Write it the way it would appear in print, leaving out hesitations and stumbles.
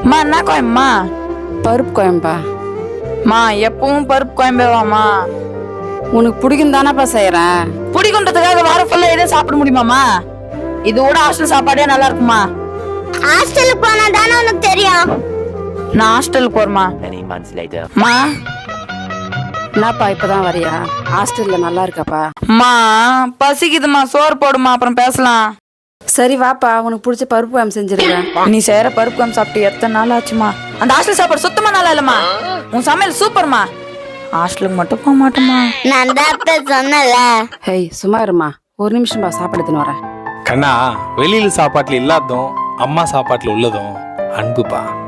அம்மா என்ன கோயம்பா? பருப்பு கோயம்பா. மா எப்பவும் பருப்பு கோயம்பேவாமா? உனக்கு பிடிக்கும் தானப்பா செய்யறேன். பிடிக்குன்றதுக்காக வாரம் ஃபுல்லா எதுவும் சாப்பிட முடியுமாமா? இது கூட ஹாஸ்டல் சாப்பாடே நல்லா இருக்குமா? ஹாஸ்டலுக்கு போனா தானே உனக்கு தெரியும். நான் ஹாஸ்டலுக்கு போறேமா. மா என்னப்பா இப்பதான் வரியா? ஹாஸ்டல்ல நல்லா இருக்காப்பா? மா பசிக்குதுமா, சோறு போடுமா, அப்புறம் பேசலாம். சரி வாப்பா, உனக்கு பிடிச்ச பருப்பு குழம்பு செஞ்சிருக்கேன். நீ செய்யற பருப்பு குழம்பு சாப்பிட்டு எத்தனை நாள் ஆச்சுமா? அந்த ஹாஸ்டல் சாப்பாடு சுத்தமா நல்லா இல்லம்மா. உன் சமையல் சூப்பர்மா. ஹாஸ்டலுக்கு மட்டும் போக மாட்டோமா? நான் தான் சொன்னல. ஹேய் சும்மா இருமா, ஒரு நிமிஷம்பா சாப்பாடு எடுத்துன்னு வரேன். கண்ணா, வெளியில சாப்பாட்டுல இல்லாததும் அம்மா சாப்பாட்டுல உள்ளதும் அன்புப்பா.